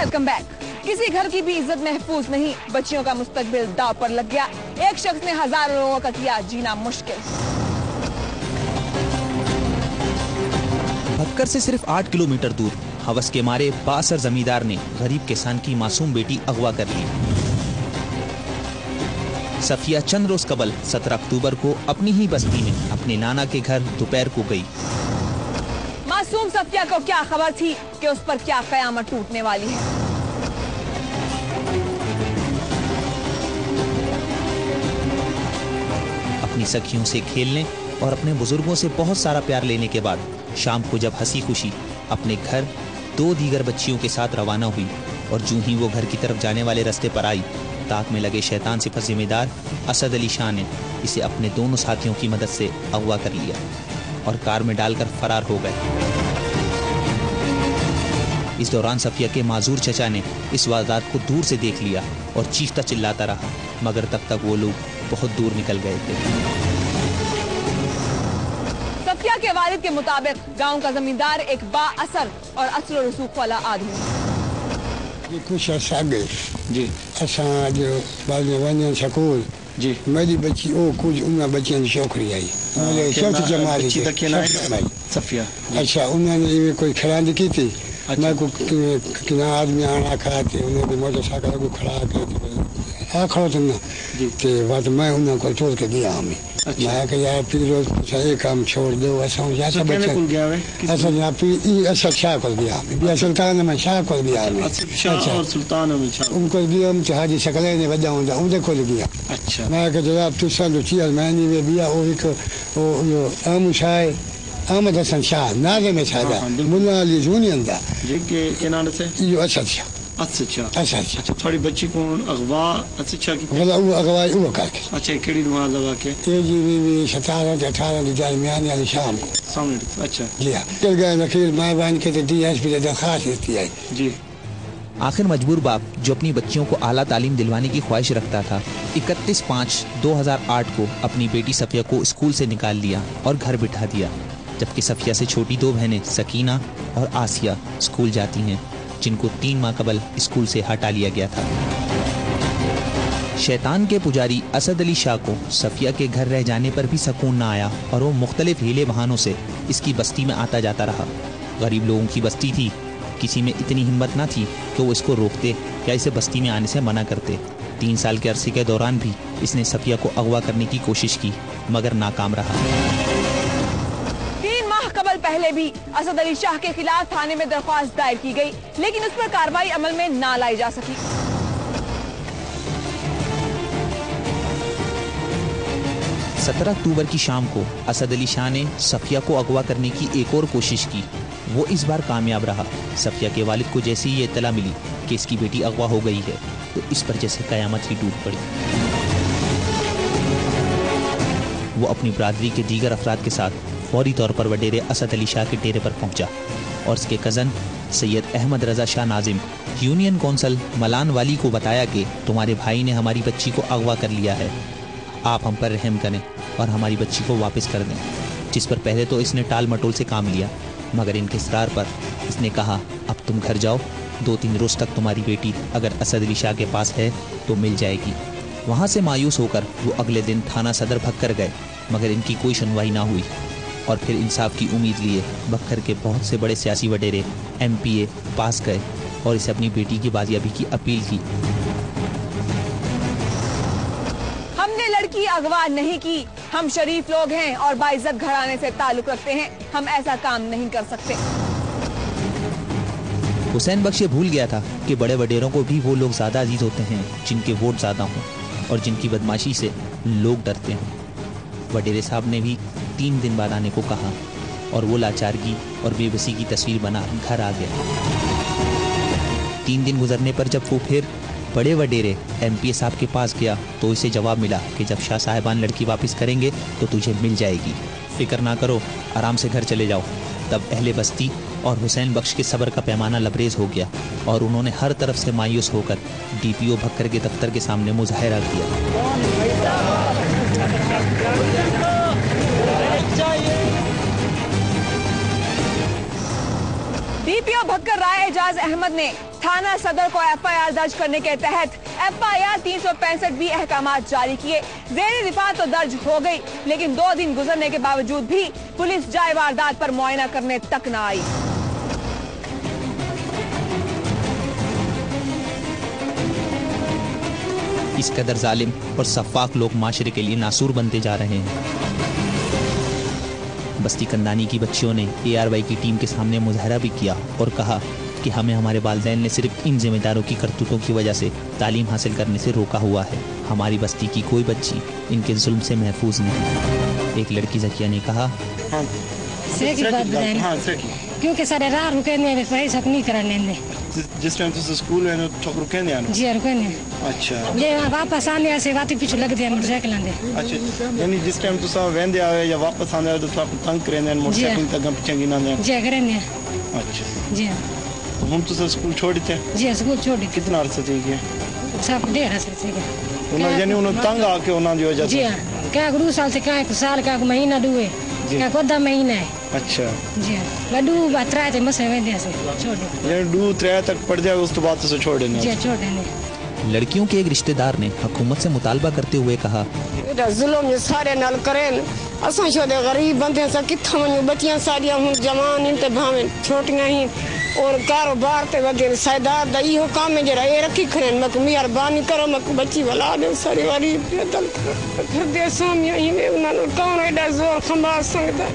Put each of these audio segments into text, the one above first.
Welcome back. किसी घर की भी इज्जत महफूज नहीं, बच्चियों का मुस्तकबिल दांव पर लग गया। एक शख्स ने हजारों लोगों का किया जीना मुश्किल। भक्कर से सिर्फ 8 किलोमीटर दूर हवस के मारे बासर जमींदार ने गरीब किसान की मासूम बेटी अगवा कर ली। सफिया चंद रोज कबल 17 अक्टूबर को अपनी ही बस्ती में अपने नाना के घर दोपहर को गई। मासूम सफिया को क्या खबर थी कि उस पर क्या कयामत टूटने वाली है। अपनी सखियों से खेलने और अपने बुजुर्गों से बहुत सारा प्यार लेने के बाद शाम को जब हंसी खुशी अपने घर 2 दीगर बच्चियों के साथ रवाना हुई और जूं ही वो घर की तरफ जाने वाले रास्ते पर आई, ताक में लगे शैतान सिफत जिम्मेदार असद अली शाह ने इसे अपने दोनों साथियों की मदद से अगवा कर लिया और कार में डालकर फरार हो गए। इस दौरान सफिया के माजूर चचा ने इस वारदात को दूर से देख लिया और चीखता चिल्लाता रहा, मगर तब तक वो लोग बहुत दूर निकल गए थे। सफिया के वालिद के मुताबिक गांव का जमींदार एक बाअसर और असर रसूख वाला आदमी जी। कुछ अर्सा गए जी असा जो बाद में वञण स्कूल जी मेरी बच्ची ओ कुछ उन बच्चियों की छोकरी आई चौथी जमात की सफिया। अच्छा उन्होंने कोई खरांदी की थी। मैं को किना आदमी आना खाते उन्होंने मोटरसाइकिल को खड़ा करके आ खड़ो था ना ते बात मैं उन्हें को छोड़ के दिया हमें। मैं कह यार फिर रोज पूछा ये काम छोड़ दो ऐसा हो जाता बच्चा ऐसा यहाँ फिर ऐसा शाह कर दिया हमें सुल्तान में शाह कर दिया हमें। अच्छा और सुल्तान में शाह उनको दिया हम हाजी शकले ने बजा होता उन्हें खोल दिया। अच्छा मैं कह जनाब तू सन चीज मैंने वे दिया वो एक वो यो आम शाह अहमद हसन शाह नाज़े में छादा मुल्ला अली जूनियन दा जी के नाम से यो अच्छा अच्छा थोड़ी बच्ची को अगवा अच्छा की वला वो अगवा वो करके अच्छा केड़ी दुआ लगा के ये जी भी 17 से 18 के दरमियान यानी शाम को सामने। अच्छा जी चल गए नखीर मैं बहन के डीएसपी ने दरखास्त दी है जी। आखिर मजबूर बाप जो अपनी बच्चियों को आला तालीम दिलवाने की ख्वाहिश रखता था, 31/5/2008 को अपनी बेटी सफिया को स्कूल से निकाल लिया और घर बिठा दिया, जबकि सफिया से छोटी 2 बहनें सकीना और आसिया स्कूल जाती हैं, जिनको 3 माह कबल स्कूल से हटा लिया गया था। शैतान के पुजारी असद अली शाह को सफिया के घर रह जाने पर भी सुकून न आया और वो मुख्तलिफ हीले बहानों से इसकी बस्ती में आता जाता रहा। गरीब लोगों की बस्ती थी, किसी में इतनी हिम्मत ना थी कि वो इसको रोकते या इसे बस्ती में आने से मना करते। 3 साल के अरसे के दौरान भी इसने सफिया को अगवा करने की कोशिश की, मगर नाकाम रहा। कबल पहले भी असद अली शाह के खिलाफ थाने में दरख्वास्त दायर की गई, लेकिन उस पर कार्रवाई अमल में ना लाई जा सकी। 17 अक्टूबर की शाम को असद अली शाह ने सफिया को अगवा करने की एक और कोशिश की। वो इस बार कामयाब रहा। सफिया के वालिद को जैसे ही ये इत्तला मिली कि इसकी बेटी अगवा हो गई है, तो इस पर जैसे कयामत ही टूट पड़ी। वो अपनी बरादरी के दीगर अफराद के साथ फौरी तौर पर वडेरे असद अली शाह के डेरे पर पहुंचा और उसके cousin Syed Ahmed Raza Shah nazim union council Malan वाली को बताया कि तुम्हारे भाई ने हमारी बच्ची को अगवा कर लिया है, आप हम पर रहम करें और हमारी बच्ची को वापस कर दें। जिस पर पहले तो इसने टाल मटोल से काम लिया, मगर इनके इसरार पर इसने कहा अब तुम घर जाओ, 2-3 रोज तक तुम्हारी बेटी अगर असद अली शाह के पास है तो मिल जाएगी। वहाँ से मायूस होकर वो अगले दिन थाना सदर भक्कर गए, मगर इनकी कोई सुनवाई ना हुई और फिर इंसाफ की उम्मीद लिए भक्कर के बहुत से बड़े सियासी वडेरे MPA पास गए और इसे अपनी बेटी की बाजियाबी की अपील की। हमने लड़की अगवा नहीं की, हम शरीफ लोग हैं और बाइज्जत घराने से ताल्लुक रखते हैं, हम ऐसा काम नहीं कर सकते। हुसैन बख्श भूल गया था कि बड़े वडेरों को भी वो लोग ज्यादा अजीज होते हैं जिनके वोट ज्यादा हों और जिनकी बदमाशी से लोग डरते हों। वडेरे साहब ने भी 3 दिन बाद आने को कहा और वो लाचारगी और बेबसी की तस्वीर बना घर आ गया। 3 दिन गुजरने पर जब वो फिर बड़े वडेरे MPA साहब के पास गया तो इसे जवाब मिला कि जब शाह साहिबान लड़की वापस करेंगे तो तुझे मिल जाएगी, फिक्र ना करो, आराम से घर चले जाओ। तब अहले बस्ती और हुसैन बख्श के सब्र का पैमाना लबरेज हो गया और उन्होंने हर तरफ से मायूस होकर DPO भक्कर के दफ्तर के सामने मुजाहरा किया। DPO PO भक्कर राय एजाज अहमद ने थाना सदर को FIR दर्ज करने के तहत FIR 365 भी अहकामात जारी किए। ज़ेरी रिफा तो दर्ज हो गई, लेकिन 2 दिन गुजरने के बावजूद भी पुलिस जाए वारदात पर मुआयना करने तक न आई। इस कदर जालिम और सफाक लोग माशरे के लिए नासूर बनते जा रहे हैं। बस्ती कंदानी की बच्चियों ने ARY की टीम के सामने मुजाहरा भी किया और कहा कि हमें हमारे वालिदैन ने सिर्फ इन जिम्मेदारों की करतूतों की वजह से तालीम हासिल करने से रोका हुआ है। हमारी बस्ती की कोई बच्ची इनके जुल्म से महफूज नहीं। एक लड़की ज़किया ने कहा, क्योंकि सारे राह रुके नहीं कराने जिस टाइम तुम स्कूल है तो रुके नहीं आना। जी रुके नहीं। अच्छा ये वापस आने से बात पीछे लग दिया मोटरसाइकिल आंदे। अच्छा यानी जिस टाइम तुम वेंदे आवे या वापस आने तो आप तंग करेंगे मोटरसाइकिल तक पीछे गिना दे। जी करेंगे। अच्छा जी हम तो स्कूल छोड़ थे। जी स्कूल छोड़ कितना अरसा चाहिए? सब 1.5 साल से उन्होंने यानी उन्होंने तंग आके उन्होंने वजह से। जी क्या 2 साल से क्या 1 साल का महीना दुए क्या कोदा महीना है। अच्छा जी लड्डू बात्रा है मसे वेंदे से छोड़ दे। ये 2-3 तक पड़ जाए उस तो बाद से छोड़ देने। जी छोड़ देने। लड़कियों के एक रिश्तेदार ने हुकूमत से मुतालबा करते हुए कहा, जुल्म सारे नाल करें असां छोड़े गरीब बंदे सा किथा वञूं बच्चियां सारियां हुन जवान इन ते भावें छोटियां ही और कारोबार ते वधे साइदार दा इहो काम है जरा ए रखी खरन मक मेहरबानी करो मक बच्ची वला दे सारी गरीब दल फिर दे सामिया ही में उन्हां नु कौन एडा जोर खंबा सकदा।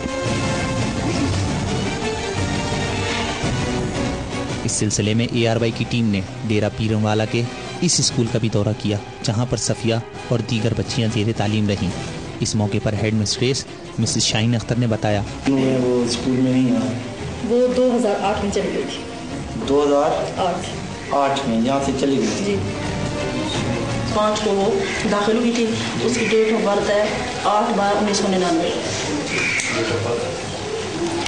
इस सिलसिले में ARY की टीम ने डेरा पीरनवाला के इस स्कूल का भी दौरा किया, जहां पर सफिया और दीगर बच्चियां ज़ेरे तालीम रहीं। इस मौके पर head mistress Mrs Shaheen Akhtar ने बताया, वो स्कूल में नहीं आया, वो 2008 में चली गई थी। 2008 में यहाँ से चली गई थी। 5 को वो दाखिल हुई थी, उसकी डेट ऑफ बर्थ है 8/12/1999।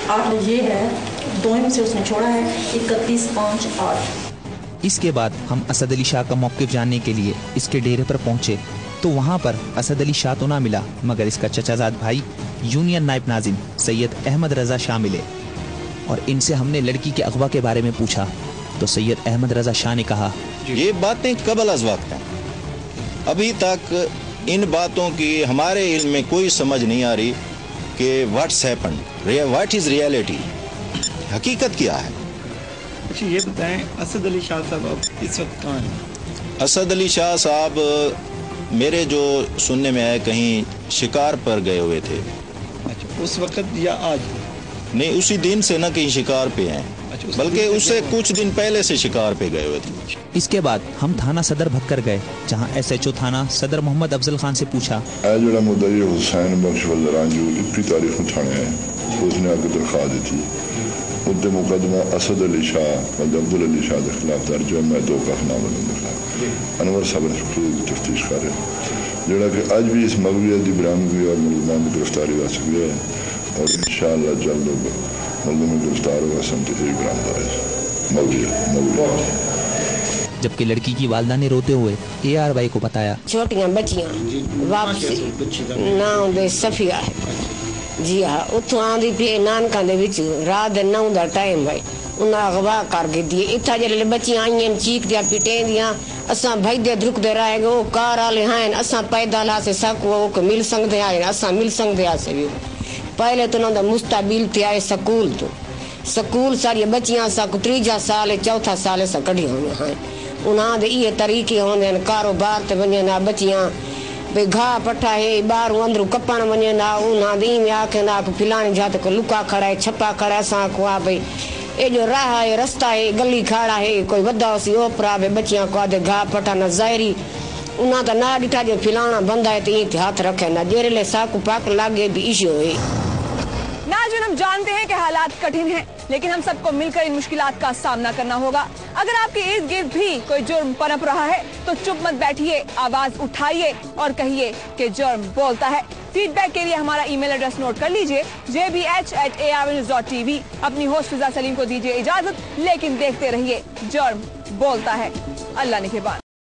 8 में ये है, 2 से उसने छोड़ा है 31/5/8। इसके बाद हम असद अली शाह का मौक़िफ़ जानने के लिए इसके डेरे पर पहुंचे तो वहां पर असद अली शाह तो ना मिला, मगर इसका चचाजाद भाई यूनियन नायब नाजिम सैयद अहमद रजा शाह मिले और इनसे हमने लड़की के अगवा के बारे में पूछा तो सैयद अहमद रजा शाह ने कहा, ये बातें कबल अज़ वक्त हैं, अभी तक इन बातों की हमारे इल्म में कोई समझ नहीं आ रही कि what's happened, what is reality, हकीकत क्या है। अच्छा ये बताएं असद अली शाह साहब इस वक्त कहाँ हैं? असद अली शाह साहब मेरे जो सुनने में आया कहीं शिकार पर गए हुए थे। अच्छा उस वक्त या आज? नहीं उसी दिन से ना कहीं शिकार पे हैं, बल्कि उससे कुछ दिन पहले से शिकार पे गए हुए थे। इसके बाद हम थाना सदर भक्कर गए, जहां SHO थाना सदर मोहम्मद अफजल खान से पूछा, जो मुद्दई हुसैन बख्श वल्दरान जो इतनी तारीख में थाने है उसने आगे दरख्वास्त दी थी, मुद्दे मुकदमा असद अली शाह और अब्दुल अली शाह के खिलाफ दर्ज है। मैं 2 का नाम अनवर सब इंस्पेक्टर तफ्तीश कर रहे जोड़ा कि आज भी इस मगवियत की बरामदगी और मुलजमान की गिरफ्तारी हासिल हुई है और इंशाअल्लाह जल्द मुलजम गिरफ्तार होगा। समझे मगवियत। जबकि लड़की की वालदा ने रोते हुए ARY को बताया, छोटियां बच्चियां वापसी नाम दे सफिया है जी हाँ उतों आंदी पे नानका दे विच रात दे 9 दा टाइम भाई उन्हें अगवा कर दी। इतना जल्द बच्चियां आई चीकदियां पिटेंदियां असा भजदे धुकदे रहे वो कार वाले हैं असा पैदल आसे सकू मिल सकते हैं असा मिल सकते आसे भी पहले तो उन्होंने मुस्तबिल थे आए स्कूल तो स्कूल सारी बच्चियां सा 3 साल 4 साल सा कढ़ी हुई हैं उन्होंने ये तरीके होंगे कारोबार ते वने ना बच्चियां भाई घाह पट्ठा है बाहर अंदर कपण वने ना उन्होंने आखे ना फिलानी जात को लुका खड़ा है छपा खड़ा असा को आ भाई ये जो राह है रास्ता है गली खाड़ा है कोई वदा सी ओपरा है बच्चियां को आदे घाह पट्ठा न जायरी उन्हें तो ना डिठा जो फिलाना बंदा है तो ये हाथ रखे ना जेरे साकू पाक लागे भी इश्यू है। नाज़रीन हम जानते हैं कि हालात कठिन हैं, लेकिन हम सबको मिलकर इन मुश्किलात का सामना करना होगा। अगर आपके इर्द गिर्द भी कोई जुर्म पनप रहा है तो चुप मत बैठिए, आवाज उठाइए और कहिए कि जुर्म बोलता है। फीडबैक के लिए हमारा ईमेल एड्रेस नोट कर लीजिए jbh@arnews.tv। अपनी होस्ट फिजा सलीम को दीजिए इजाजत, लेकिन देखते रहिए जुर्म बोलता है। अल्लाह निगहबान।